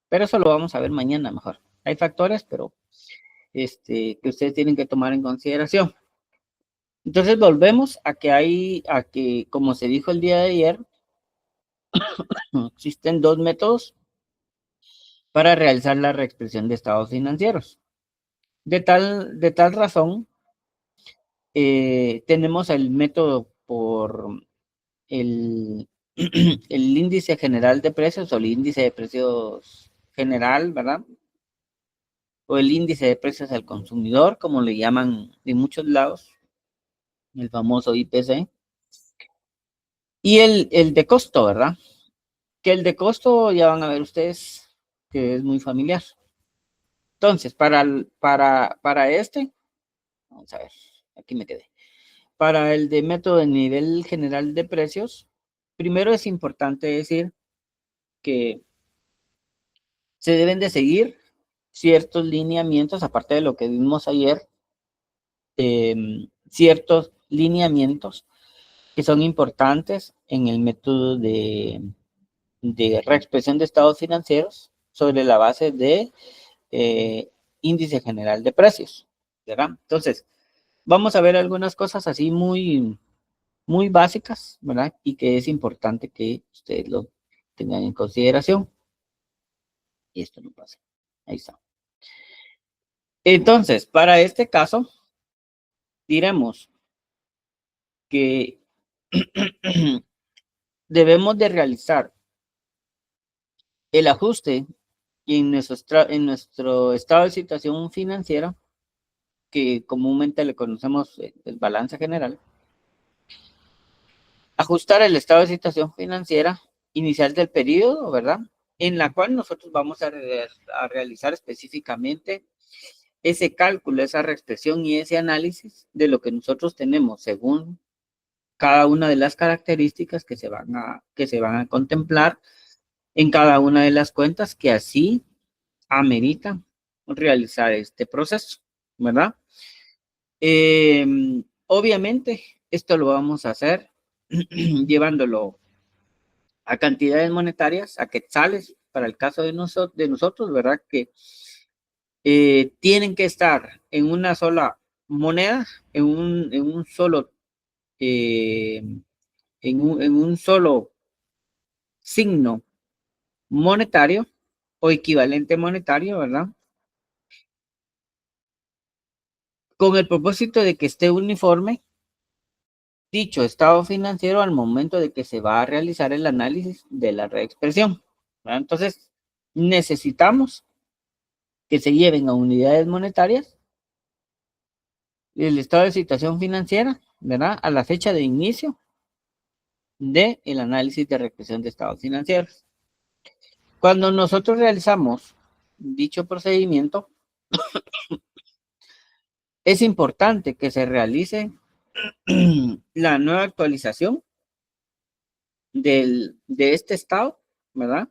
Pero eso lo vamos a ver mañana mejor. Hay factores, pero que ustedes tienen que tomar en consideración. Entonces volvemos a que, como se dijo el día de ayer, existen dos métodos para realizar la reexpresión de estados financieros. De tal razón, tenemos el método por el, el índice general de precios o el índice de precios general, ¿verdad? O el índice de precios al consumidor, como le llaman en muchos lados, el famoso IPC, y el de costo, ¿verdad? Que el de costo ya van a ver ustedes que es muy familiar. Entonces, para este, vamos a ver, aquí me quedé. Para el de método de nivel general de precios, primero es importante decir que se deben de seguir ciertos lineamientos, aparte de lo que vimos ayer, ciertos lineamientos que son importantes en el método de reexpresión de estados financieros sobre la base de índice general de precios, ¿verdad? Entonces, vamos a ver algunas cosas así muy básicas, ¿verdad? Y que es importante que ustedes lo tengan en consideración. Y esto no pasa. Ahí está. Entonces, para este caso, diremos que debemos de realizar el ajuste en nuestro estado de situación financiera, que comúnmente le conocemos el balance general, ajustar el estado de situación financiera inicial del periodo, ¿verdad? En la cual nosotros vamos a realizar específicamente ese cálculo, esa reexpresión y ese análisis de lo que nosotros tenemos según cada una de las características que se van a contemplar en cada una de las cuentas que así ameritan realizar este proceso, ¿verdad? Obviamente, esto lo vamos a hacer llevándolo a cantidades monetarias, a quetzales, para el caso de nosotros, ¿verdad? Que tienen que estar en una sola moneda, en un solo, eh, en un solo signo monetario o equivalente monetario, ¿verdad? Con el propósito de que esté uniforme dicho estado financiero al momento de que se va a realizar el análisis de la reexpresión, ¿verdad? Entonces, necesitamos que se lleven a unidades monetarias el estado de situación financiera, ¿verdad? A la fecha de inicio del análisis de reexpresión de estados financieros. Cuando nosotros realizamos dicho procedimiento, es importante que se realice la nueva actualización de este estado, ¿verdad?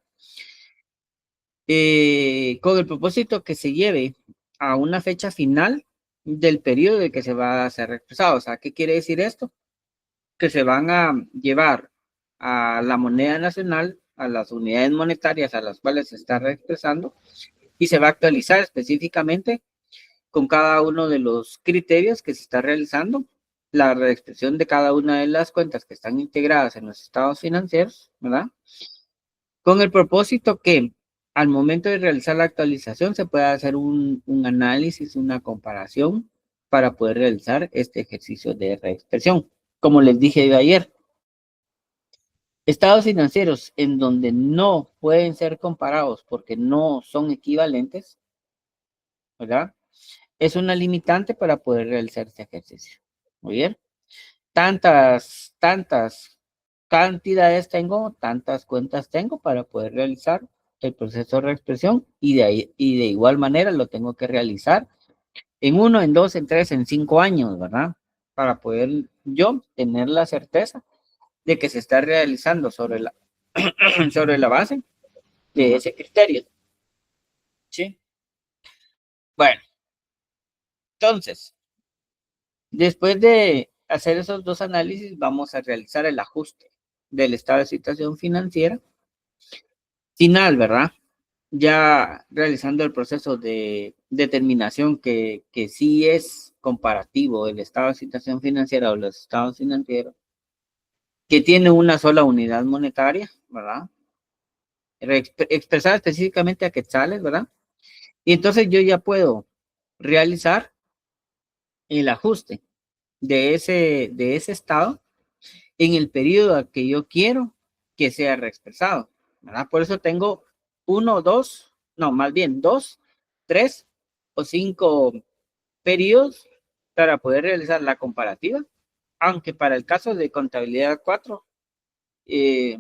Con el propósito que se lleve a una fecha final del periodo de que se va a ser expresado. O sea, ¿qué quiere decir esto? Que se van a llevar a la moneda nacional, a las unidades monetarias a las cuales se está reexpresando, y se va a actualizar específicamente con cada uno de los criterios que se está realizando, la reexpresión de cada una de las cuentas que están integradas en los estados financieros, ¿verdad? Con el propósito que al momento de realizar la actualización se pueda hacer un análisis, una comparación para poder realizar este ejercicio de reexpresión. Como les dije ayer, estados financieros en donde no pueden ser comparados porque no son equivalentes, ¿verdad? Es una limitante para poder realizar este ejercicio. Muy bien. Tantas cantidades tengo, tantas cuentas tengo para poder realizar el proceso de reexpresión y de igual manera lo tengo que realizar en 1, en 2, en 3, en 5 años, ¿verdad? Para poder yo tener la certeza de que se está realizando sobre la base de ese criterio. ¿Sí? Bueno, entonces, después de hacer esos dos análisis, vamos a realizar el ajuste del estado de situación financiera final, ¿verdad? ya realizando el proceso de determinación que sí es comparativo el estado de situación financiera o los estados financieros, que tiene una sola unidad monetaria, ¿verdad? Expresada específicamente a quetzales, ¿verdad? Y entonces yo ya puedo realizar el ajuste de ese estado en el periodo que yo quiero que sea reexpresado, ¿verdad? Por eso tengo uno, dos, no, más bien dos, tres o cinco periodos para poder realizar la comparativa, aunque para el caso de contabilidad 4 eh,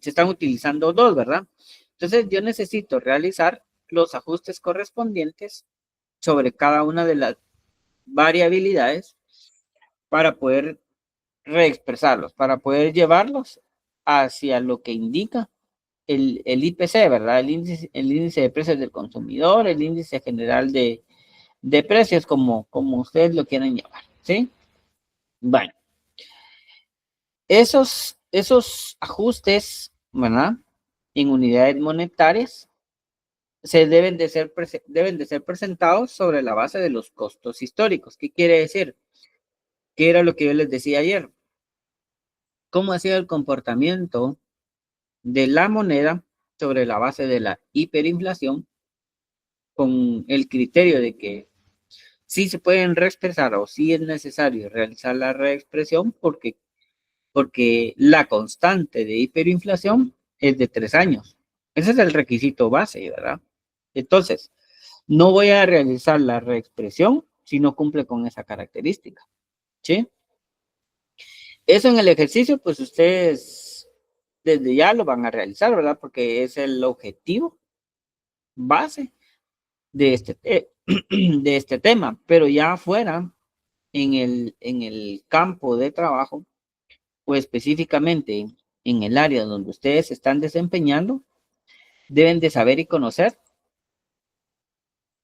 se están utilizando dos, ¿verdad? Entonces yo necesito realizar los ajustes correspondientes sobre cada una de las variabilidades para poder reexpresarlos, para poder llevarlos hacia lo que indica el IPC, ¿verdad? El índice de precios del consumidor, el índice general de precios, como ustedes lo quieran llamar, ¿sí? Bueno, esos ajustes, ¿verdad? En unidades monetarias deben de ser presentados sobre la base de los costos históricos. ¿Qué quiere decir? ¿Qué era lo que yo les decía ayer? ¿Cómo ha sido el comportamiento de la moneda sobre la base de la hiperinflación con el criterio de que sí se pueden reexpresar o sí es necesario realizar la reexpresión porque la constante de hiperinflación es de 3 años? Ese es el requisito base, ¿verdad? Entonces, no voy a realizar la reexpresión si no cumple con esa característica, ¿sí? Eso en el ejercicio, pues ustedes desde ya lo van a realizar, ¿verdad? Porque es el objetivo base de este tema, pero ya afuera, en el campo de trabajo, o específicamente en el área donde ustedes se están desempeñando, deben de saber y conocer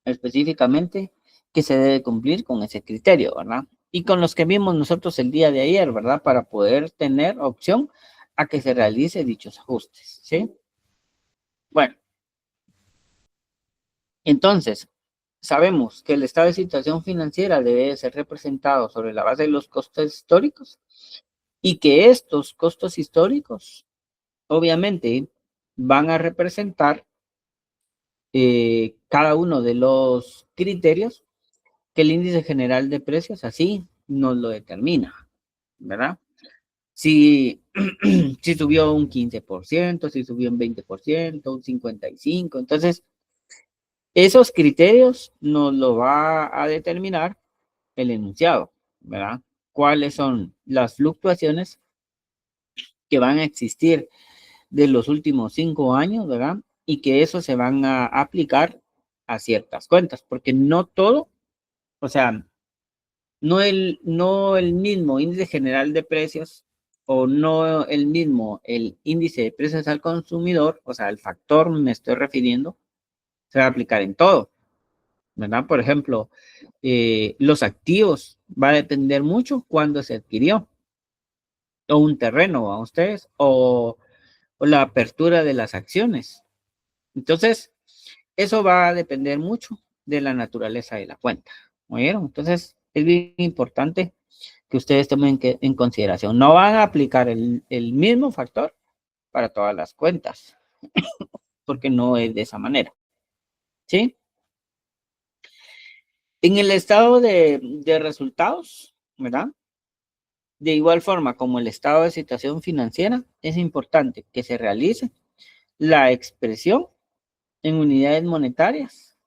específicamente que se debe cumplir con ese criterio, ¿verdad? Y con los que vimos nosotros el día de ayer, ¿verdad? Para poder tener opción a que se realice dichos ajustes, ¿sí? Bueno, entonces, sabemos que el estado de situación financiera debe ser representado sobre la base de los costos históricos y que estos costos históricos, obviamente, van a representar cada uno de los criterios que el índice general de precios así nos lo determina, ¿verdad? Si, si subió un 15%, si subió un 20%, un 55%, entonces esos criterios nos lo va a determinar el enunciado, ¿verdad? ¿Cuáles son las fluctuaciones que van a existir de los últimos 5 años, ¿verdad? Y que eso se van a aplicar a ciertas cuentas, porque no todo, o sea, no el mismo índice general de precios o no el mismo el índice de precios al consumidor, o sea, el factor me estoy refiriendo, se va a aplicar en todo, ¿verdad? Por ejemplo, los activos va a depender mucho cuándo se adquirió, o un terreno a ustedes, o la apertura de las acciones. Entonces, eso va a depender mucho de la naturaleza de la cuenta. ¿Oyeron? Entonces, es bien importante que ustedes tomen en consideración. No van a aplicar el mismo factor para todas las cuentas, porque no es de esa manera. ¿Sí? En el estado de resultados, ¿verdad? De igual forma como el estado de situación financiera, es importante que se realice la expresión en unidades monetarias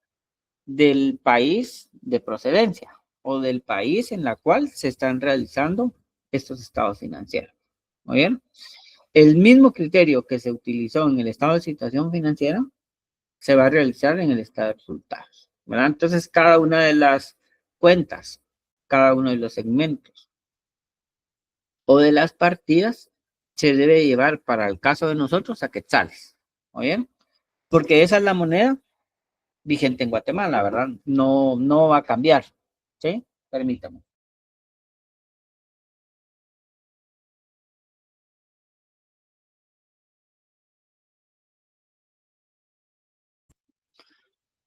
del país de procedencia o del país en la cual se están realizando estos estados financieros. ¿Muy bien? El mismo criterio que se utilizó en el estado de situación financiera se va a realizar en el estado de resultados, ¿verdad? Entonces, cada una de las cuentas, cada uno de los segmentos o de las partidas se debe llevar para el caso de nosotros a quetzales, ¿muy bien? Porque esa es la moneda vigente en Guatemala, ¿verdad? No, no va a cambiar, ¿sí? Permítame.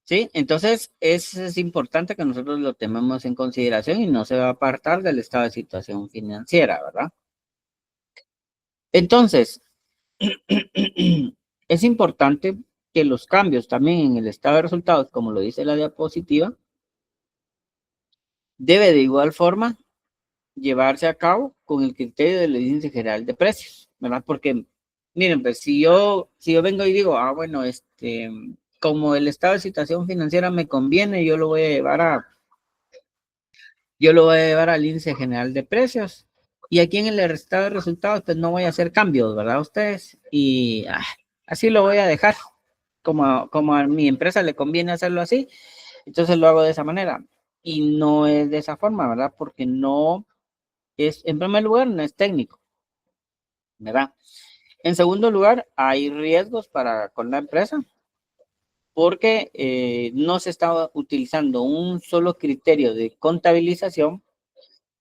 ¿sí? Entonces, es importante que nosotros lo tomemos en consideración y no se va a apartar del estado de situación financiera, ¿verdad? Entonces, es importante que los cambios también en el estado de resultados, como lo dice la diapositiva, debe de igual forma llevarse a cabo con el criterio del índice general de precios, ¿verdad? Porque, miren, pues si yo vengo y digo, bueno, como el estado de situación financiera me conviene, yo lo voy a llevar al índice general de precios. Y aquí en el estado de resultados, pues no voy a hacer cambios, ¿verdad? Ustedes. Y así lo voy a dejar. Como a mi empresa le conviene hacerlo así, entonces lo hago de esa manera. Y no es de esa forma, ¿verdad? Porque no es, en primer lugar, no es técnico, ¿verdad? En segundo lugar, hay riesgos con la empresa porque no se está utilizando un solo criterio de contabilización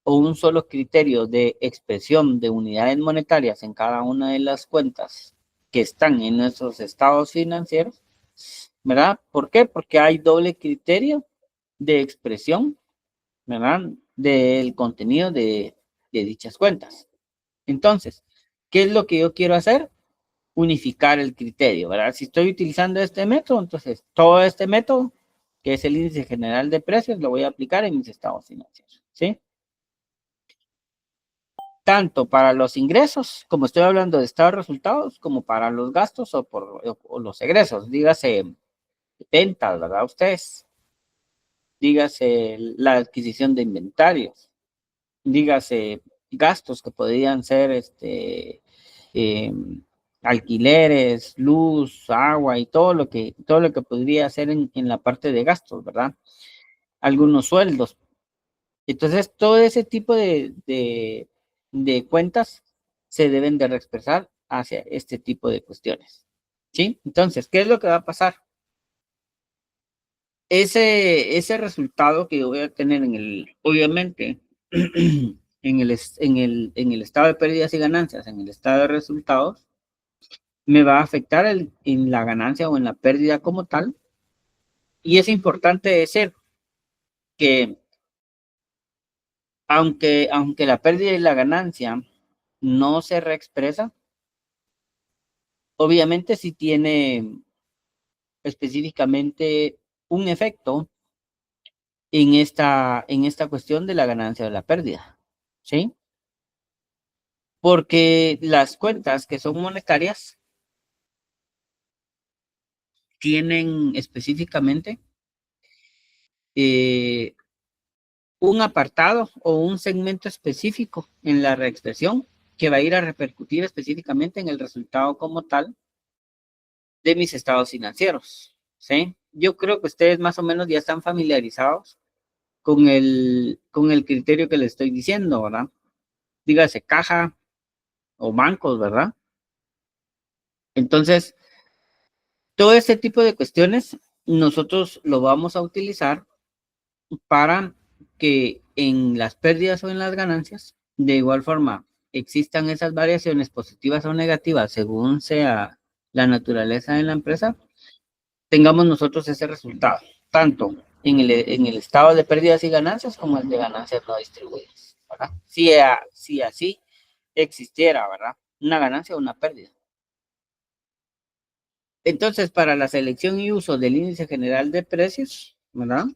o un solo criterio de expresión de unidades monetarias en cada una de las cuentas que están en nuestros estados financieros, ¿verdad? ¿Por qué? Porque hay doble criterio de expresión, ¿verdad? Del contenido de dichas cuentas. Entonces, ¿qué es lo que yo quiero hacer? Unificar el criterio, ¿verdad? Si estoy utilizando este método, entonces todo este método, que es el índice general de precios, lo voy a aplicar en mis estados financieros, ¿sí? Tanto para los ingresos, como estoy hablando de estados de resultados, como para los gastos o los egresos, dígase ventas, ¿verdad? Ustedes, dígase la adquisición de inventarios, dígase gastos que podrían ser eh, alquileres, luz, agua y todo lo que podría ser en la parte de gastos, ¿verdad? Algunos sueldos. Entonces, todo ese tipo de cuentas se deben de expresar hacia este tipo de cuestiones. ¿Sí? Entonces, ¿qué es lo que va a pasar? Ese resultado que yo voy a tener obviamente, en el estado de pérdidas y ganancias, en el estado de resultados, me va a afectar en la ganancia o en la pérdida como tal. Y es importante decir que aunque la pérdida y la ganancia no se reexpresa, obviamente sí tiene específicamente un efecto en esta cuestión de la ganancia o de la pérdida, ¿sí? Porque las cuentas que son monetarias tienen específicamente eh, un apartado o un segmento específico en la reexpresión que va a ir a repercutir específicamente en el resultado como tal de mis estados financieros, ¿sí? Yo creo que ustedes más o menos ya están familiarizados con el criterio que les estoy diciendo, ¿verdad? Dígase caja o bancos, ¿verdad? Entonces, todo este tipo de cuestiones nosotros lo vamos a utilizar para que en las pérdidas o en las ganancias, de igual forma, existan esas variaciones positivas o negativas según sea la naturaleza de la empresa, tengamos nosotros ese resultado, tanto en el estado de pérdidas y ganancias como el de ganancias no distribuidas, ¿verdad? Si así existiera, ¿verdad? Una ganancia o una pérdida. Entonces, para la selección y uso del índice general de precios, ¿verdad?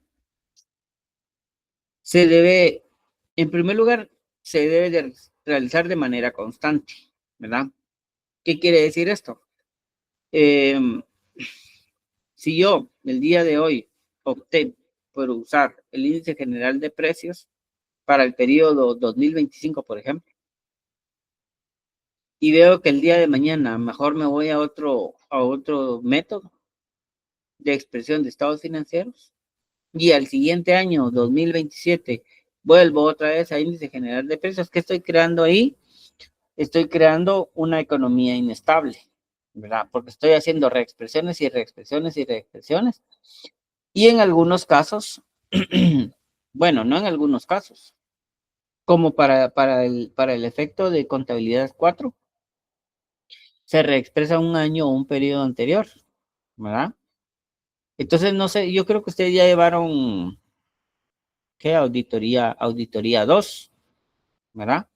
Se debe, en primer lugar, se debe de realizar de manera constante, ¿verdad? ¿Qué quiere decir esto? Eh, si yo el día de hoy opté por usar el índice general de precios para el periodo 2025, por ejemplo, y veo que el día de mañana mejor me voy a otro método de expresión de estados financieros, y al siguiente año, 2027, vuelvo otra vez a índice general de precios. ¿Qué estoy creando ahí? Estoy creando una economía inestable, ¿verdad? Porque estoy haciendo reexpresiones y reexpresiones y reexpresiones. Y en algunos casos, bueno, no en algunos casos, como para el efecto de contabilidad 4, se reexpresa un año o un periodo anterior, ¿verdad? Entonces, no sé, yo creo que ustedes ya llevaron, ¿qué? Auditoría 2, ¿verdad?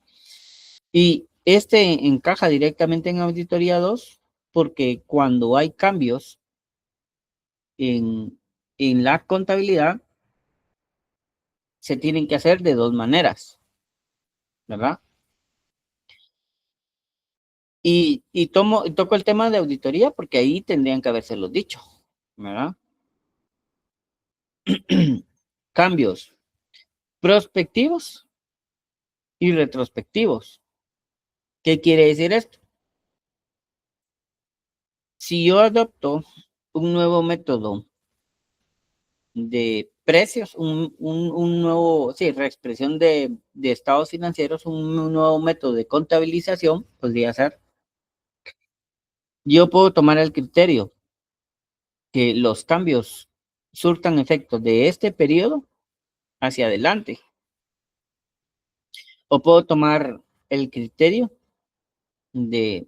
Y este encaja directamente en auditoría 2 porque cuando hay cambios en, en la contabilidad, se tienen que hacer de dos maneras, ¿verdad? Toco el tema de auditoría porque ahí tendrían que habérselos dicho, ¿verdad? Cambios prospectivos y retrospectivos. ¿Qué quiere decir esto? Si yo adopto un nuevo método de precios, un nuevo, sí, reexpresión de estados financieros, un nuevo método de contabilización, podría ser, yo puedo tomar el criterio que los cambios surtan efectos de este periodo hacia adelante, o puedo tomar el criterio de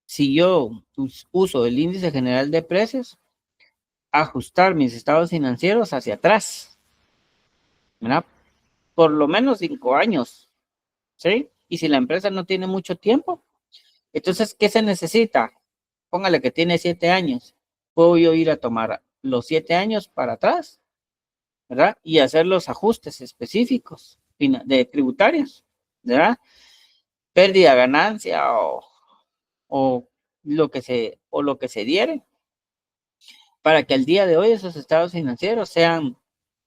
si yo uso el índice general de precios, ajustar mis estados financieros hacia atrás, ¿verdad? Por lo menos 5 años, ¿sí? Y si la empresa no tiene mucho tiempo, entonces, ¿qué se necesita? Póngale que tiene 7 años. Puedo yo ir a tomar los 7 años para atrás, ¿verdad? Y hacer los ajustes específicos de tributarios, ¿verdad? Pérdida, ganancia o lo que se diere, para que al día de hoy esos estados financieros sean,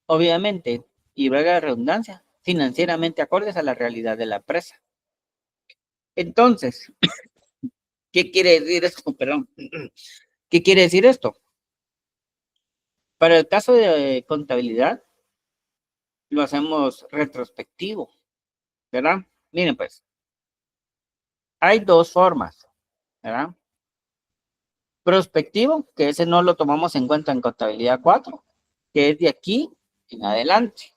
obviamente, y valga la redundancia, financieramente acordes a la realidad de la empresa. Entonces, ¿qué quiere decir esto? Perdón. ¿Qué quiere decir esto? Para el caso de contabilidad, lo hacemos retrospectivo, ¿verdad? Miren, pues, hay dos formas, ¿verdad? Prospectivo, que ese no lo tomamos en cuenta en contabilidad 4, que es de aquí en adelante.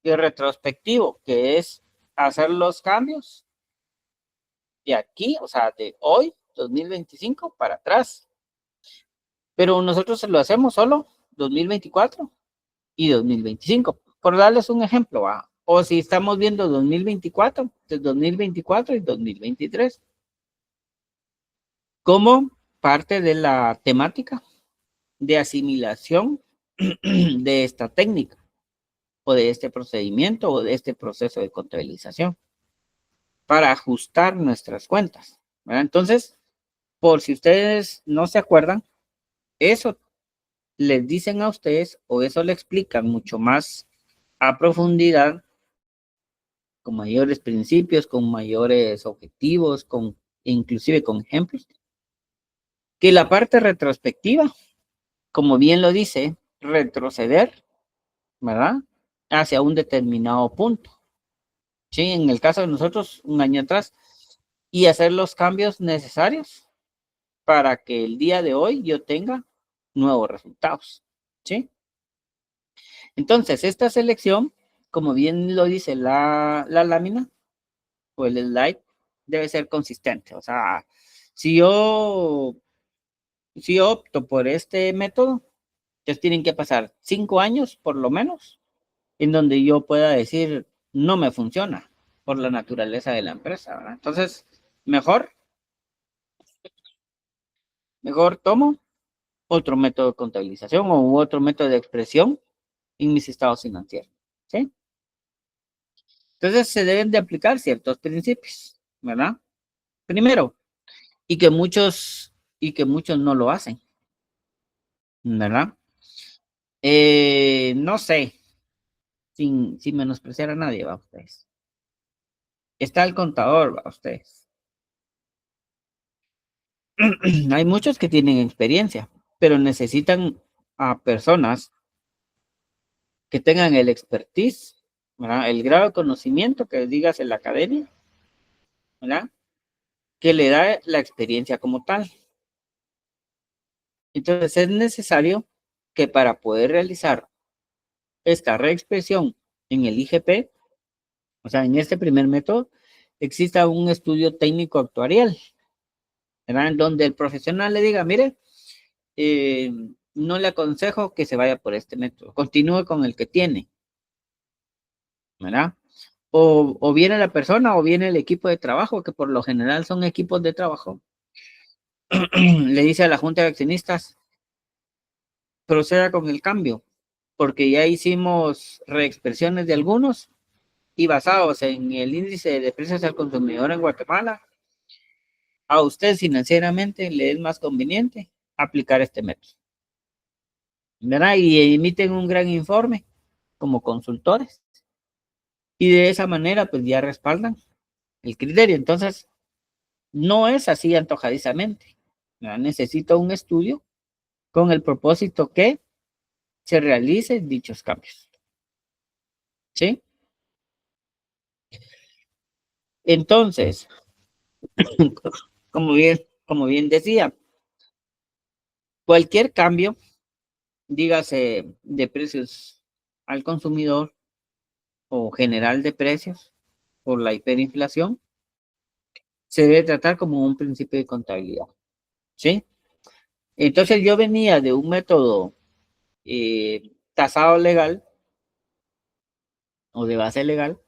Y retrospectivo, que es hacer los cambios de aquí, o sea, de hoy, 2025, para atrás. Pero nosotros lo hacemos solo 2024 y 2025. Por darles un ejemplo, ¿va? O si estamos viendo 2024, de 2024 y 2023, como parte de la temática de asimilación de esta técnica o de este procedimiento o de este proceso de contabilización para ajustar nuestras cuentas, ¿verdad? Entonces, por si ustedes no se acuerdan, eso les dicen a ustedes o eso le explican mucho más a profundidad, con mayores principios, con mayores objetivos, inclusive con ejemplos, que la parte retrospectiva, como bien lo dice, retroceder, ¿verdad? Hacia un determinado punto. Sí, en el caso de nosotros, un año atrás, y hacer los cambios necesarios para que el día de hoy yo tenga nuevos resultados. ¿Sí? Entonces, esta selección, como bien lo dice la lámina o el slide, debe ser consistente. O sea, si yo, si yo opto por este método, entonces tienen que pasar 5 años por lo menos en donde yo pueda decir no me funciona por la naturaleza de la empresa, ¿verdad? Entonces, mejor, mejor tomo otro método de contabilización o otro método de expresión en mis estados financieros, ¿sí? Entonces se deben de aplicar ciertos principios, ¿verdad? Primero, y que muchos no lo hacen, ¿verdad? No sé, sin menospreciar a nadie, va ustedes. Está el contador, va ustedes. Hay muchos que tienen experiencia, pero necesitan a personas que tengan el expertise, ¿verdad? El grado de conocimiento que digas en la academia, ¿verdad? Que le da la experiencia como tal. Entonces es necesario que para poder realizar esta reexpresión en el IGP, o sea, en este primer método, exista un estudio técnico actuarial, ¿verdad? En donde el profesional le diga, mire, no le aconsejo que se vaya por este método. Continúe con el que tiene, ¿verdad? O viene la persona o viene el equipo de trabajo, que por lo general son equipos de trabajo. Le dice a la junta de accionistas, proceda con el cambio, porque ya hicimos reexpresiones de algunos y basados en el índice de precios al consumidor en Guatemala, a usted financieramente le es más conveniente aplicar este método, ¿verdad? Y emiten un gran informe como consultores y de esa manera pues ya respaldan el criterio. Entonces, no es así antojadizamente, ¿verdad? Necesito un estudio con el propósito que se realicen dichos cambios, ¿sí? Entonces, como bien decía, cualquier cambio, dígase de precios al consumidor o general de precios por la hiperinflación, se debe tratar como un principio de contabilidad, ¿sí? Entonces yo venía de un método tasado legal o de base legal,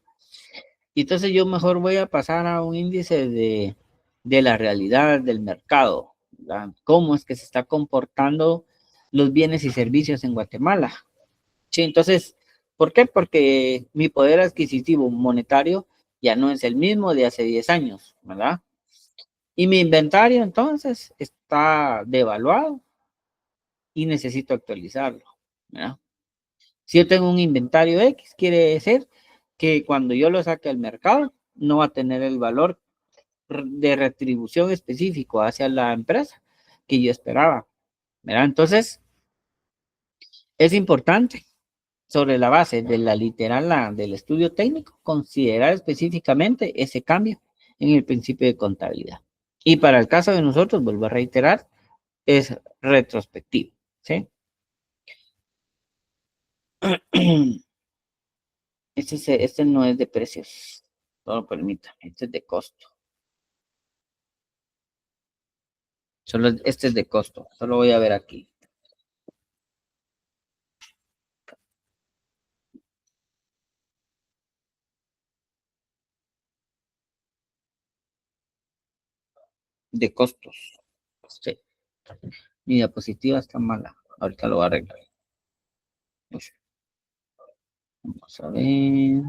y entonces yo mejor voy a pasar a un índice de la realidad del mercado, ¿verdad? Cómo es que se está comportando los bienes y servicios en Guatemala. Sí, entonces, ¿por qué? Porque mi poder adquisitivo monetario ya no es el mismo de hace 10 años, ¿verdad? Y mi inventario entonces está devaluado y necesito actualizarlo, ¿verdad? Si yo tengo un inventario X, quiere decir que cuando yo lo saque al mercado, no va a tener el valor de retribución específico hacia la empresa que yo esperaba, ¿verdad? Entonces, es importante sobre la base de la literal del estudio técnico, considerar específicamente ese cambio en el principio de contabilidad. Y para el caso de nosotros, vuelvo a reiterar, es retrospectivo, ¿sí? Este no es de precios, no lo permita, este es de costo. Este es de costo, solo voy a ver aquí. De costos. Sí. Mi diapositiva está mala. Ahorita lo voy a arreglar. Vamos a ver.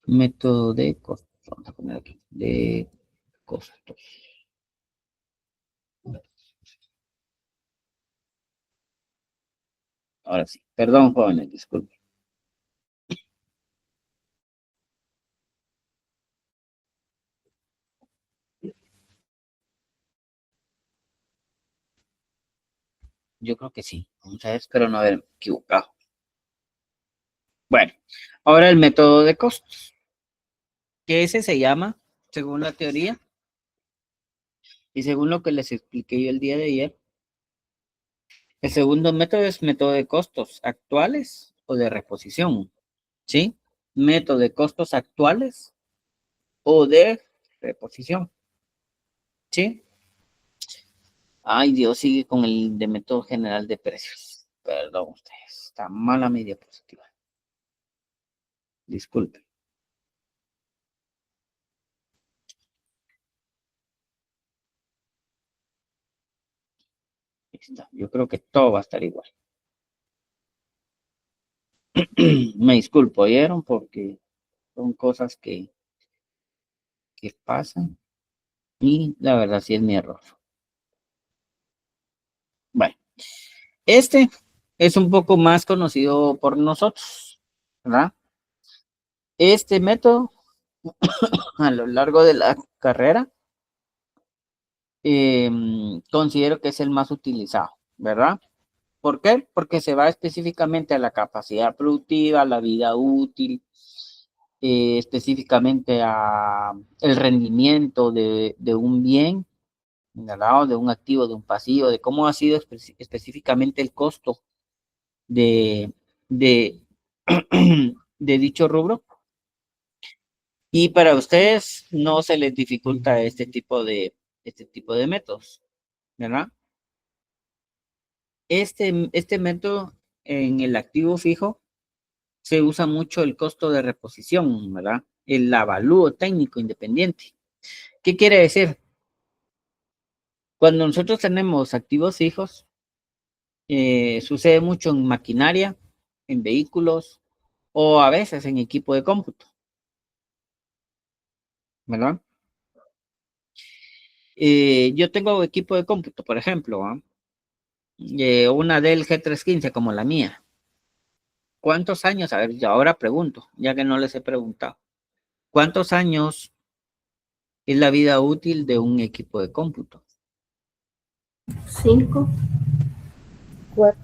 Método de costos. Vamos a poner aquí. De costos. Ahora sí. Perdón, jóvenes, disculpen. Yo creo que sí. Vamos a ver, espero no haberme equivocado. Bueno, ahora el método de costos. Que ese se llama, según la teoría y según lo que les expliqué yo el día de ayer, el segundo método es método de costos actuales o de reposición. ¿Sí? Método de costos actuales o de reposición. ¿Sí? Ay, Dios, sigue con el de método general de precios. Perdón, ustedes. Está mala mi diapositiva. Disculpen. Ahí está. Yo creo que todo va a estar igual. Me disculpo, ¿oyeron? Porque son cosas que pasan y la verdad sí es mi error. Bueno, este es un poco más conocido por nosotros, ¿verdad? Este método a lo largo de la carrera considero que es el más utilizado, ¿verdad? ¿Por qué? Porque se va específicamente a la capacidad productiva, a la vida útil, específicamente a el rendimiento de un bien, ¿verdad? De un activo, de un pasivo, de cómo ha sido específicamente el costo de, de, de dicho rubro. Y para ustedes no se les dificulta este tipo de métodos, ¿verdad? Este método en el activo fijo se usa mucho el costo de reposición, ¿verdad? El avalúo técnico independiente. ¿Qué quiere decir? Cuando nosotros tenemos activos fijos, sucede mucho en maquinaria, en vehículos o a veces en equipo de cómputo, ¿verdad? Yo tengo equipo de cómputo, por ejemplo, ¿ah? Una Dell G315 como la mía. ¿Cuántos años? A ver, yo ahora pregunto, ya que no les he preguntado. ¿Cuántos años es la vida útil de un equipo de cómputo? 5, 4.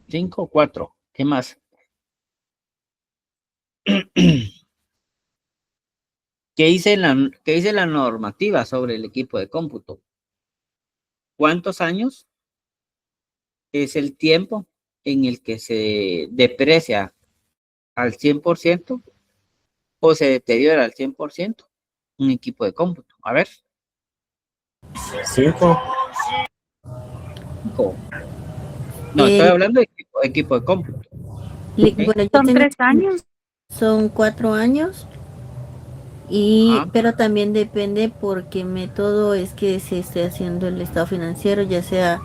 5 o 4. ¿Qué más? ¿Qué dice la normativa sobre el equipo de cómputo? ¿Cuántos años es el tiempo en el que se deprecia al 100% o se deteriora al 100% un equipo de cómputo? A ver. 5. 5. No, estoy hablando de equipo de cómputo. ¿Okay? Bueno, yo Son tengo 3 años. son 4 años, Ajá. pero también depende por qué método es que se esté haciendo el estado financiero, ya sea,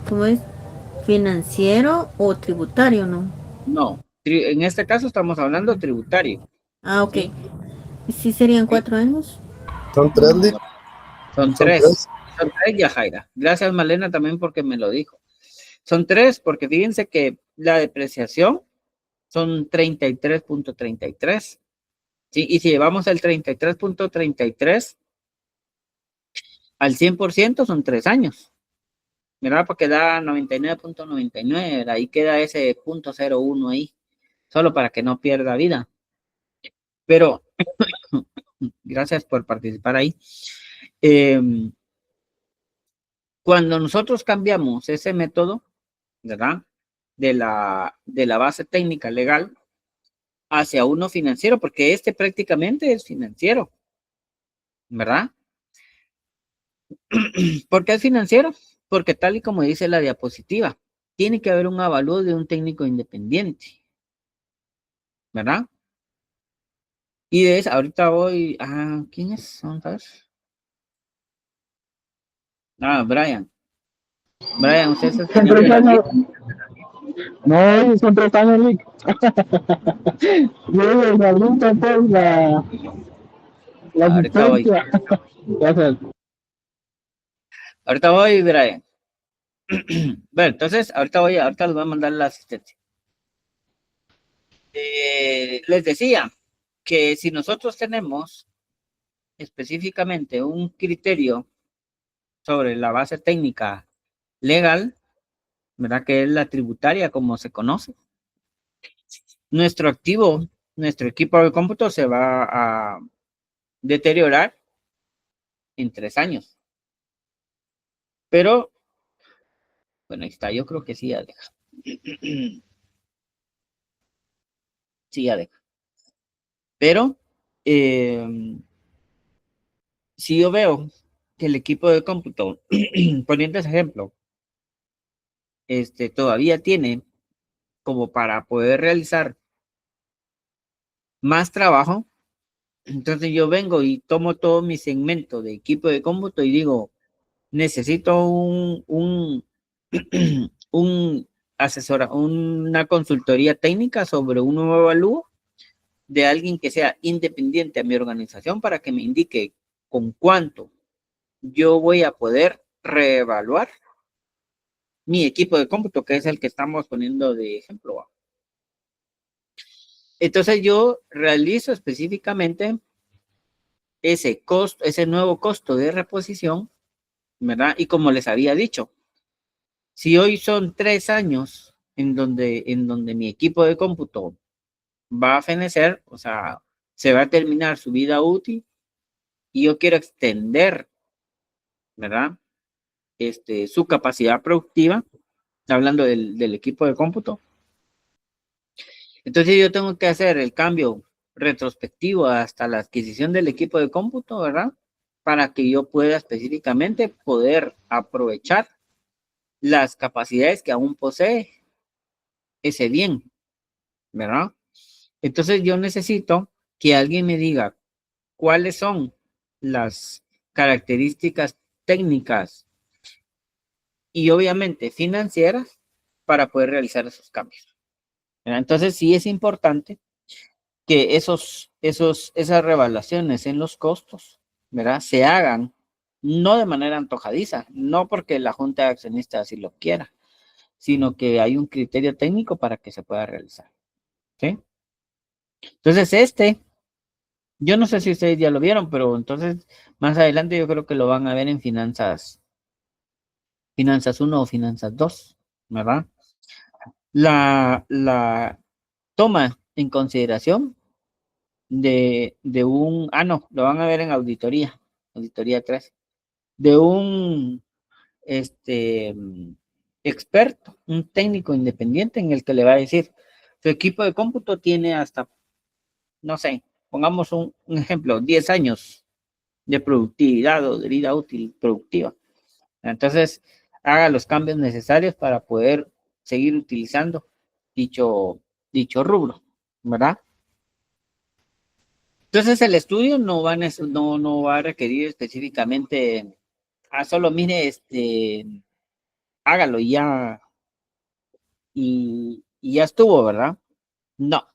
¿cómo es? Financiero o tributario, ¿no? No, en este caso estamos hablando tributario. Ah, ok. ¿Sí? ¿Sí serían ¿Sí? 4 años? Son 3, No, son son tres. 3. Son tres, Yajaira. Gracias, Malena, también porque me lo dijo. Son tres, porque fíjense que la depreciación son 33.33. ¿Sí? Y si llevamos el 33.33 al 100% son 3 años. ¿Verdad? Porque da 99.99. Ahí queda ese 0.01 ahí, solo para que no pierda vida. Pero gracias por participar ahí. Cuando nosotros cambiamos ese método, ¿verdad? De la base técnica legal hacia uno financiero, porque este prácticamente es financiero, ¿verdad? ¿Por qué es financiero? Porque tal y como dice la diapositiva, tiene que haber un avalúo de un técnico independiente, ¿verdad? Y de eso, ahorita voy, ¿quién es? ¿Sabes? Brian. Brian, usted es el Son señor de 3 la años. lista. No, son 3 años, Nick. Yo me pregunto pues la Ahorita voy. asistencia. Gracias. Ahorita voy, Brian. Bueno, entonces, ahorita les voy a mandar la asistencia. Les decía que si nosotros tenemos específicamente un criterio sobre la base técnica legal, ¿verdad? Que es la tributaria como se conoce, nuestro activo, nuestro equipo de cómputo se va a deteriorar en 3 años. Pero, bueno, ahí está, yo creo que sí ya deja. Sí ya deja. Pero, si yo veo que el equipo de cómputo, poniendo ese ejemplo, todavía tiene como para poder realizar más trabajo, entonces yo vengo y tomo todo mi segmento de equipo de cómputo y digo, necesito un una consultoría técnica sobre un nuevo avalúo de alguien que sea independiente a mi organización para que me indique con cuánto yo voy a poder reevaluar mi equipo de cómputo, que es el que estamos poniendo de ejemplo. Entonces yo realizo específicamente ese costo, ese nuevo costo de reposición, ¿verdad? Y como les había dicho, si hoy son 3 años en donde mi equipo de cómputo va a fenecer, o sea, se va a terminar su vida útil y yo quiero extender, ¿verdad? Su capacidad productiva, hablando del equipo de cómputo. Entonces yo tengo que hacer el cambio retrospectivo hasta la adquisición del equipo de cómputo, ¿verdad? Para que yo pueda específicamente poder aprovechar las capacidades que aún posee ese bien, ¿verdad? Entonces yo necesito que alguien me diga cuáles son las características técnicas y obviamente financieras para poder realizar esos cambios, ¿verdad? Entonces sí es importante que esas revaluaciones en los costos, ¿verdad? Se hagan no de manera antojadiza, no porque la Junta de Accionistas así lo quiera, sino que hay un criterio técnico para que se pueda realizar, ¿sí? Entonces yo no sé si ustedes ya lo vieron, pero entonces más adelante yo creo que lo van a ver en finanzas 1 o finanzas 2, ¿verdad? La toma en consideración no, lo van a ver en auditoría 3, de un experto, un técnico independiente en el que le va a decir, su equipo de cómputo tiene hasta, no sé, pongamos un ejemplo, 10 años de productividad o de vida útil productiva. Entonces, haga los cambios necesarios para poder seguir utilizando dicho rubro, ¿verdad? Entonces, el estudio no va a requerir específicamente, solo mire, hágalo y ya estuvo, ¿verdad? No,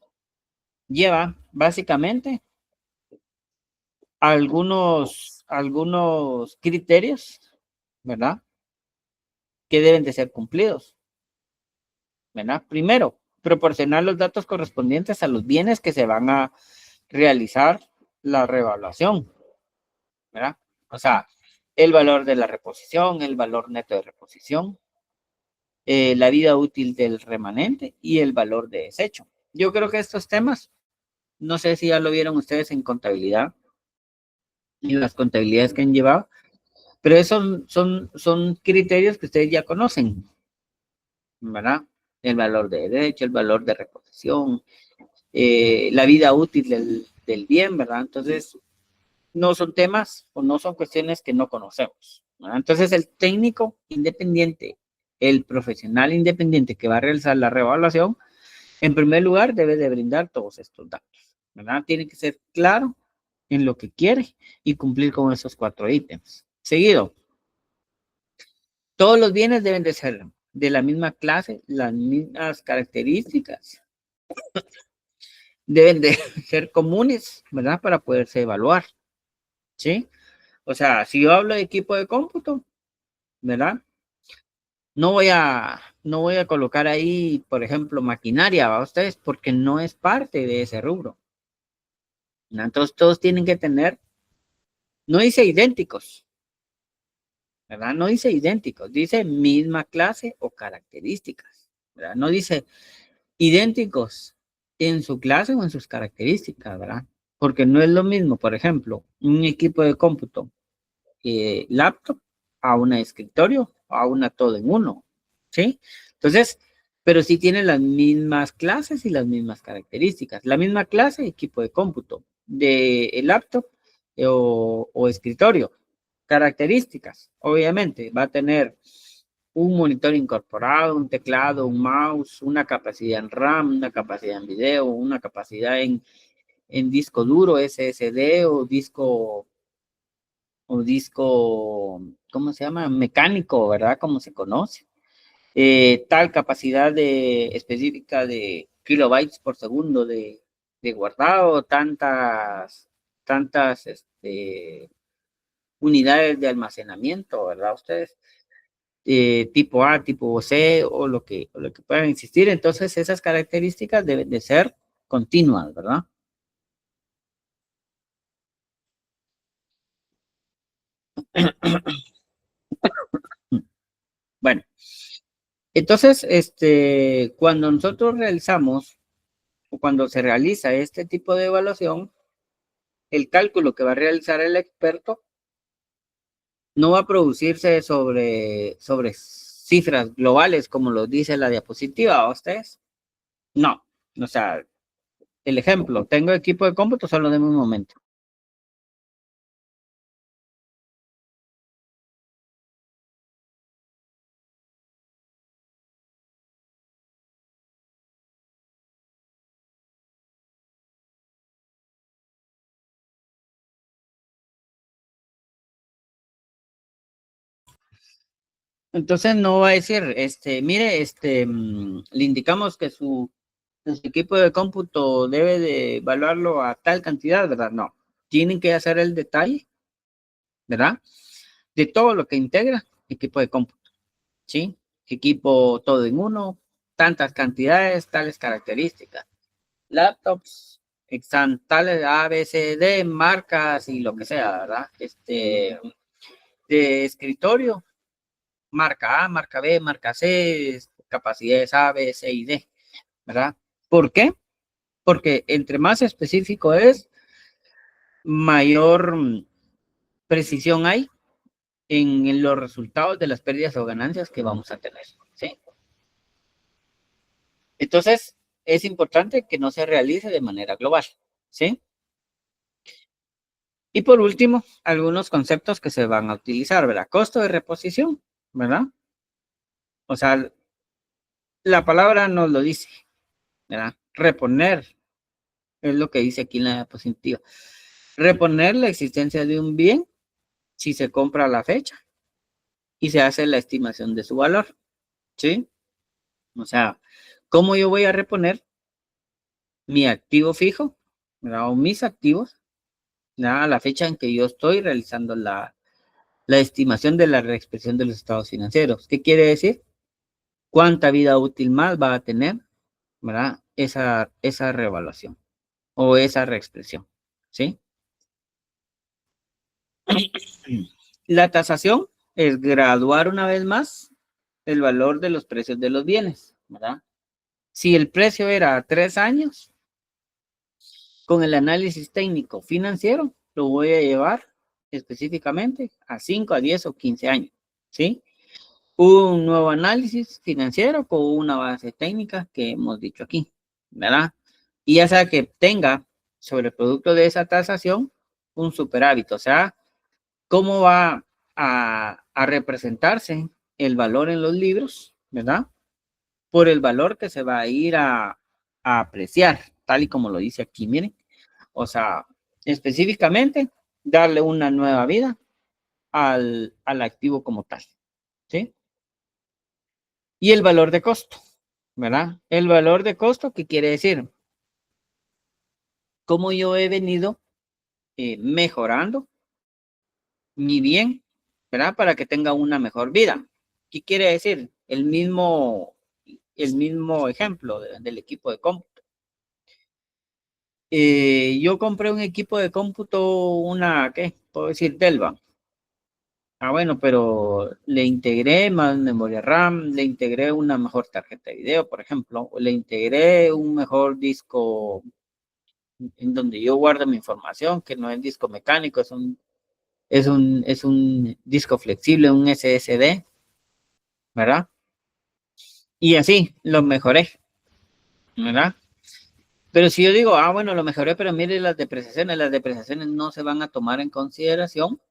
lleva básicamente algunos criterios, ¿verdad? Que deben de ser cumplidos, ¿verdad? Primero, proporcionar los datos correspondientes a los bienes que se van a realizar la revaluación, ¿verdad? O sea, el valor de la reposición, el valor neto de reposición, la vida útil del remanente y el valor de desecho. Yo creo que estos temas, no sé si ya lo vieron ustedes en contabilidad y las contabilidades que han llevado, pero esos son criterios que ustedes ya conocen, ¿verdad? El valor de derecho, el valor de reposición, la vida útil del bien, ¿verdad? Entonces, no son temas o no son cuestiones que no conocemos, ¿verdad? Entonces, el técnico independiente, el profesional independiente que va a realizar la revaluación, en primer lugar, debe de brindar todos estos datos, ¿verdad? Tiene que ser claro en lo que quiere y cumplir con esos 4 ítems. Seguido, todos los bienes deben de ser de la misma clase, las mismas características, deben de ser comunes, ¿verdad? Para poderse evaluar, ¿sí? O sea, si yo hablo de equipo de cómputo, ¿verdad? No voy a colocar ahí, por ejemplo, maquinaria, ¿va? Ustedes, porque no es parte de ese rubro, ¿no? Entonces, todos tienen que tener, no dice idénticos, ¿verdad? No dice idénticos, dice misma clase o características, ¿verdad? No dice idénticos en su clase o en sus características, ¿verdad? Porque no es lo mismo, por ejemplo, un equipo de cómputo laptop a una escritorio, a una todo en uno, ¿sí? Entonces, pero sí tienen las mismas clases y las mismas características. La misma clase, equipo de cómputo, de laptop o escritorio. Características, obviamente, va a tener un monitor incorporado, un teclado, un mouse, una capacidad en RAM, una capacidad en video, una capacidad en disco duro, SSD o disco, ¿cómo se llama? Mecánico, ¿verdad? Como se conoce. Tal capacidad específica de kilobytes por segundo de guardado, tantas unidades de almacenamiento, ¿verdad? Ustedes, tipo A, tipo C o lo que puedan existir. Entonces, esas características deben de ser continuas, ¿verdad? Bueno, entonces, cuando nosotros realizamos o cuando se realiza este tipo de evaluación, el cálculo que va a realizar el experto no va a producirse sobre cifras globales como lo dice la diapositiva, ¿a ustedes? No, o sea, el ejemplo, tengo equipo de cómputo, solo denme un momento. Entonces no va a decir, mire, le indicamos que su equipo de cómputo debe de evaluarlo a tal cantidad, ¿verdad? No. Tienen que hacer el detalle, ¿verdad? De todo lo que integra equipo de cómputo, ¿sí? Equipo todo en uno, tantas cantidades, tales características. Laptops, están tales A, B, C, D, marcas y lo que sea, ¿verdad? De escritorio, marca A, marca B, marca C, capacidades A, B, C y D, ¿verdad? ¿Por qué? Porque entre más específico es, mayor precisión hay en los resultados de las pérdidas o ganancias que vamos a tener, ¿sí? Entonces, es importante que no se realice de manera global, ¿sí? Y por último, algunos conceptos que se van a utilizar, ¿verdad? Costo de reposición, ¿verdad? O sea, la palabra nos lo dice, ¿verdad? Reponer es lo que dice aquí en la diapositiva. Reponer la existencia de un bien si se compra a la fecha y se hace la estimación de su valor, ¿sí? O sea, ¿cómo yo voy a reponer mi activo fijo, ¿verdad? O mis activos, ¿verdad? A la fecha en que yo estoy realizando la estimación de la reexpresión de los estados financieros? ¿Qué quiere decir? ¿Cuánta vida útil más va a tener, ¿verdad? Esa revaluación o esa reexpresión, ¿sí? La tasación es graduar una vez más el valor de los precios de los bienes, ¿verdad? Si el precio era a 3 años, con el análisis técnico financiero, lo voy a llevar específicamente a 5, a 10 o 15 años, ¿sí? Un nuevo análisis financiero con una base técnica que hemos dicho aquí, ¿verdad? Y ya sea que tenga sobre el producto de esa tasación un superávit, o sea, cómo va a representarse el valor en los libros, ¿verdad? Por el valor que se va a ir a apreciar, tal y como lo dice aquí, miren. O sea, específicamente, darle una nueva vida al activo como tal, ¿sí? Y el valor de costo, ¿verdad? El valor de costo, ¿qué quiere decir? Cómo yo he venido mejorando mi bien, ¿verdad? Para que tenga una mejor vida. ¿Qué quiere decir? El mismo ejemplo del equipo de cómputo. Yo compré un equipo de cómputo, ¿qué? Puedo decir, Delva. Ah, bueno, pero le integré más memoria RAM, le integré una mejor tarjeta de video, por ejemplo, o le integré un mejor disco en donde yo guardo mi información, que no es disco mecánico, es un disco flexible, un SSD, ¿verdad? Y así lo mejoré, ¿verdad? Pero si yo digo, bueno, lo mejoré, pero mire las depreciaciones no se van a tomar en consideración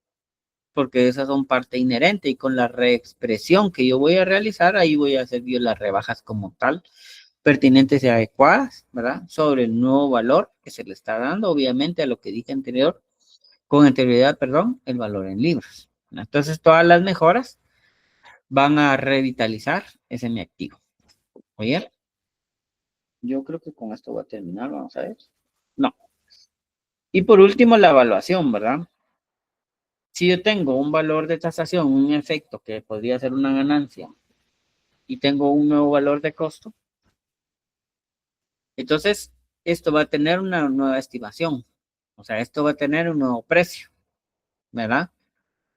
porque esas son parte inherente y con la reexpresión que yo voy a realizar, ahí voy a hacer yo las rebajas como tal, pertinentes y adecuadas, ¿verdad? Sobre el nuevo valor que se le está dando, obviamente, a lo que dije con anterioridad, perdón, el valor en libros. Entonces, todas las mejoras van a revitalizar ese mi activo. Oye, yo creo que con esto voy a terminar, vamos a ver. No. Y por último, la evaluación, ¿verdad? Si yo tengo un valor de tasación, un efecto que podría ser una ganancia, y tengo un nuevo valor de costo, entonces esto va a tener una nueva estimación. O sea, esto va a tener un nuevo precio, ¿verdad?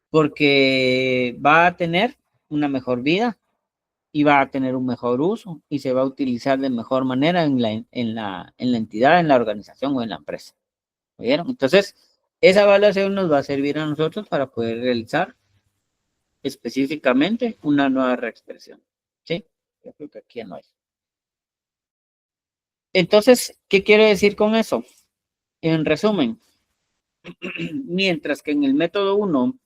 Porque va a tener una mejor vida y va a tener un mejor uso y se va a utilizar de mejor manera en la entidad, en la organización o en la empresa. ¿Oyeron? Entonces, esa evaluación nos va a servir a nosotros para poder realizar específicamente una nueva reexpresión. ¿Sí? Yo creo que aquí no hay. Entonces, ¿qué quiero decir con eso? En resumen, mientras que en el método 1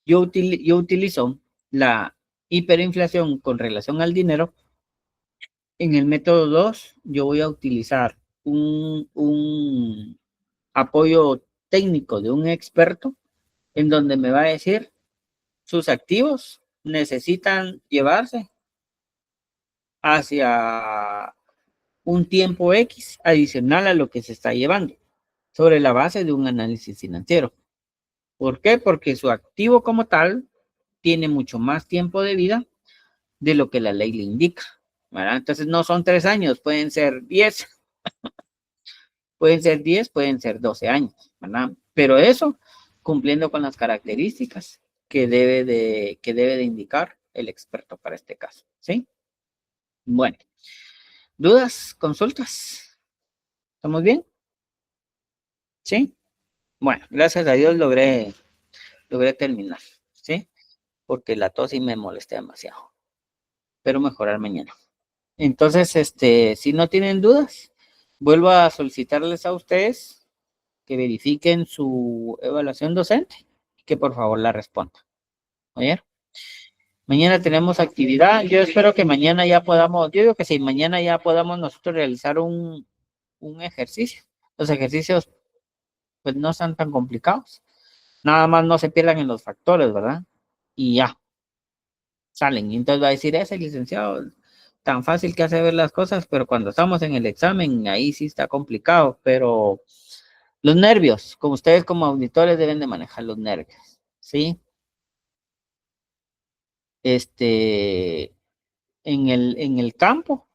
yo utilizo la hiperinflación con relación al dinero, en el método 2 yo voy a utilizar un apoyo técnico de un experto en donde me va a decir sus activos necesitan llevarse hacia un tiempo X adicional a lo que se está llevando sobre la base de un análisis financiero. ¿Por qué? Porque su activo como tal tiene mucho más tiempo de vida de lo que la ley le indica, ¿verdad? Entonces no son 3 años, pueden ser 10, pueden ser 12 años, ¿verdad? Pero eso cumpliendo con las características que debe de indicar el experto para este caso, ¿sí? Bueno, ¿dudas? ¿Consultas? ¿Estamos bien? ¿Sí? Bueno, gracias a Dios logré terminar, ¿sí? Porque la tos sí me molesté demasiado. Pero mejorar mañana. Entonces, si no tienen dudas, vuelvo a solicitarles a ustedes que verifiquen su evaluación docente y que por favor la respondan. ¿Oye? Mañana tenemos actividad. Yo espero que mañana ya podamos, yo digo que sí, mañana ya podamos nosotros realizar un ejercicio. Los ejercicios pues no están tan complicados. Nada más no se pierdan en los factores, ¿verdad? Y ya, salen. Y entonces va a decir, ese licenciado tan fácil que hace ver las cosas, pero cuando estamos en el examen, ahí sí está complicado. Pero los nervios, como ustedes como auditores deben de manejar los nervios, ¿sí? En el campo,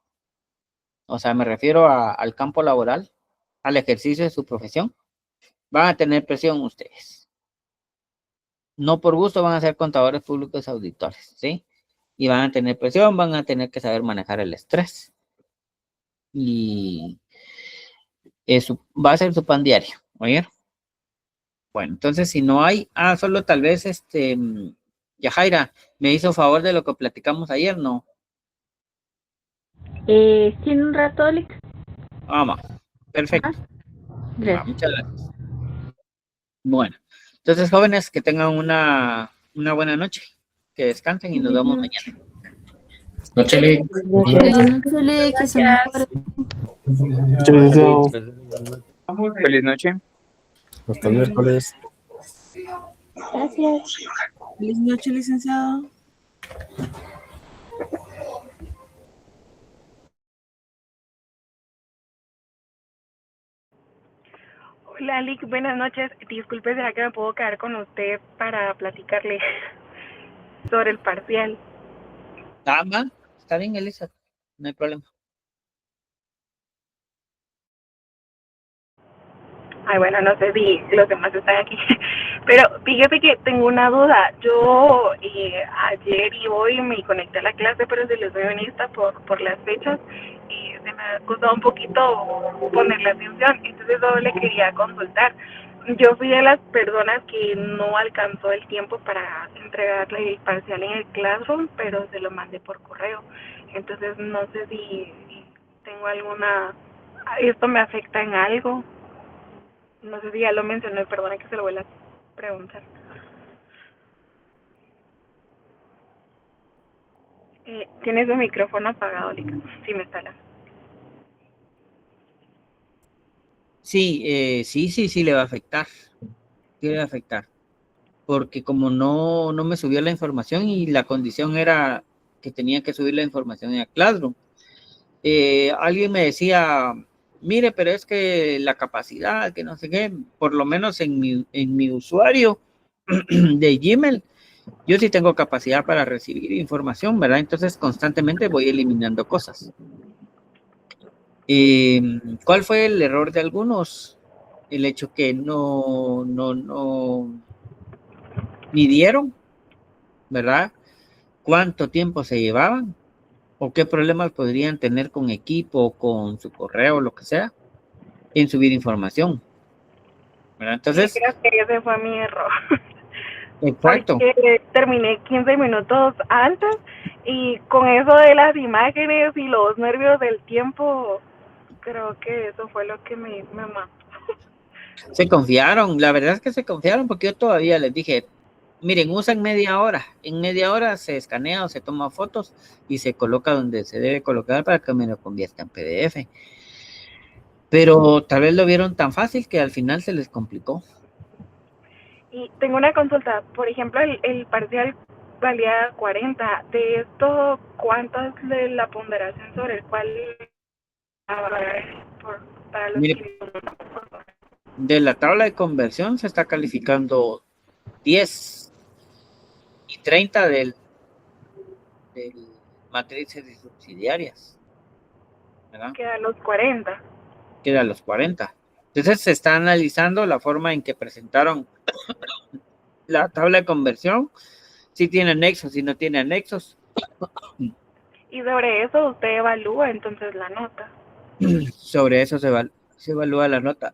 o sea, me refiero al campo laboral, al ejercicio de su profesión, van a tener presión ustedes. No por gusto van a ser contadores públicos auditores, ¿sí? Y van a tener presión, van a tener que saber manejar el estrés. Y eso va a ser su pan diario, ¿oye? Bueno, entonces si no hay, solo tal vez Yajaira, me hizo favor de lo que platicamos ayer, ¿no? Tiene un rato, Lick. Vamos, perfecto. Gracias. Muchas gracias. Bueno, entonces jóvenes, que tengan una buena noche, que descansen y nos vemos mañana. Noche, Lick. Que se mejore. Feliz noche. Hasta el miércoles. Gracias. Feliz noche, licenciado. Hola, Lick, buenas noches. Disculpe, ¿será que me puedo quedar con usted para platicarle sobre el parcial? Está bien, Elisa, no hay problema. Ay, bueno, no sé si los demás están aquí. Pero fíjate que tengo una duda. Yo ayer y hoy me conecté a la clase, pero si les soy honesta por las fechas, se me ha costado un poquito ponerle atención. Entonces solo le quería consultar. Yo fui de las personas que no alcanzó el tiempo para entregarle el parcial en el Classroom, pero se lo mandé por correo. Entonces no sé si tengo alguna... ¿Esto me afecta en algo? No sé si ya lo mencioné, perdona que se lo vuelva a preguntar. Tienes el micrófono apagado, Lica, si me está hablando. Sí, sí le va a afectar. Sí le va a afectar. Porque como no me subió la información y la condición era que tenía que subir la información en el Classroom. Alguien me decía, mire, pero es que la capacidad, que no sé qué, por lo menos en mi usuario de Gmail, yo sí tengo capacidad para recibir información, ¿verdad? Entonces constantemente voy eliminando cosas. ¿Cuál fue el error de algunos? El hecho que no midieron, ¿verdad? ¿Cuánto tiempo se llevaban? ¿O qué problemas podrían tener con equipo, con su correo, lo que sea, en subir información? ¿Verdad? Entonces, creo que ese fue mi error. exacto. Porque terminé 15 minutos antes Y con eso de las imágenes y los nervios del tiempo, creo que eso fue lo que me mató. Se confiaron, la verdad es que se confiaron porque yo todavía les dije, miren, usan media hora, en media hora se escanea o se toma fotos y se coloca donde se debe colocar para que me lo convierta en PDF. Pero tal vez lo vieron tan fácil que al final se les complicó. Y tengo una consulta, por ejemplo, el parcial valía 40, de esto, ¿cuánto es la ponderación sobre el cual para los Mire, que... de la tabla de conversión se está calificando 10 y 30 del matrices y subsidiarias, ¿verdad? Quedan los 40. Queda los 40. Entonces se está analizando la forma en que presentaron la tabla de conversión, si tiene anexos, si no tiene anexos. Y sobre eso usted evalúa entonces la nota. Sobre eso se evalúa la nota.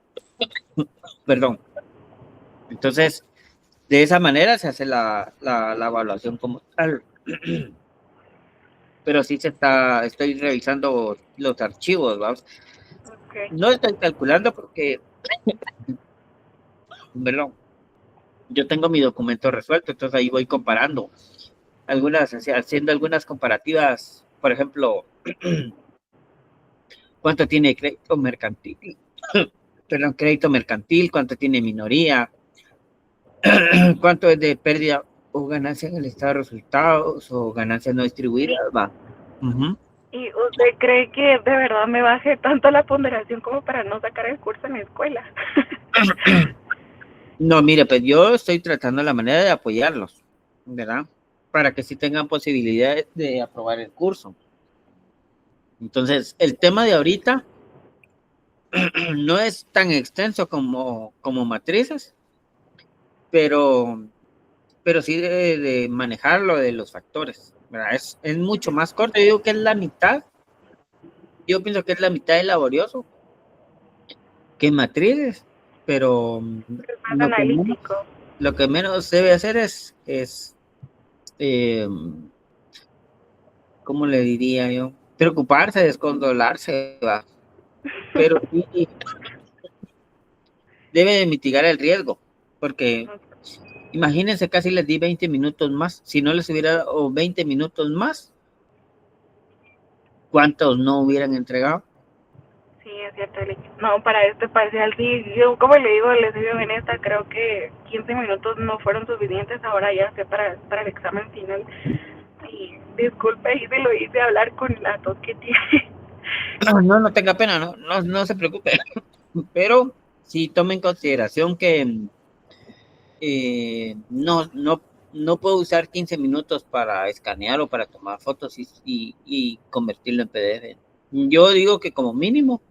Perdón. Entonces, de esa manera se hace la evaluación como tal. Pero sí estoy revisando los archivos, ¿vamos? Okay. No estoy calculando porque, perdón, yo tengo mi documento resuelto, entonces ahí voy comparando haciendo algunas comparativas, por ejemplo, cuánto tiene crédito mercantil, perdón, crédito mercantil, cuánto tiene minoría, cuánto es de pérdida o ganancia en el estado de resultados o ganancias no distribuidas, va. Uh-huh. ¿Y usted cree que de verdad me baje tanto la ponderación como para no sacar el curso en la escuela? No, mire, pues yo estoy tratando la manera de apoyarlos, ¿verdad? Para que sí tengan posibilidades de aprobar el curso. Entonces, el tema de ahorita no es tan extenso como matrices, pero sí de manejarlo de los factores, ¿verdad? Es mucho más corto. Yo digo que es la mitad. Yo pienso que es la mitad de laborioso que matrices, pero lo que menos debe hacer es ¿cómo le diría yo? Preocuparse, descontrolarse, ¿va? Pero sí debe de mitigar el riesgo, porque imagínense, casi les di 20 minutos más. Si no les hubiera dado 20 minutos más, ¿cuántos no hubieran entregado? Sí, es cierto. No, para este parcial sí, yo como le digo, les soy honesta, creo que 15 minutos no fueron suficientes, ahora ya sé para el examen final. Y disculpe, y se lo hice hablar con la tos que tiene. No tenga pena, no se preocupe, pero sí tome en consideración que no puedo usar 15 minutos para escanear o para tomar fotos y convertirlo en PDF. Yo digo que como mínimo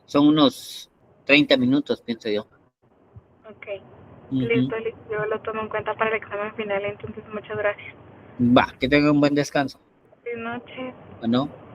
son unos 30 minutos, pienso yo. Ok, listo, yo lo tomo en cuenta para el examen final, entonces muchas gracias. Va, que tenga un buen descanso. Buenas noches. Bueno.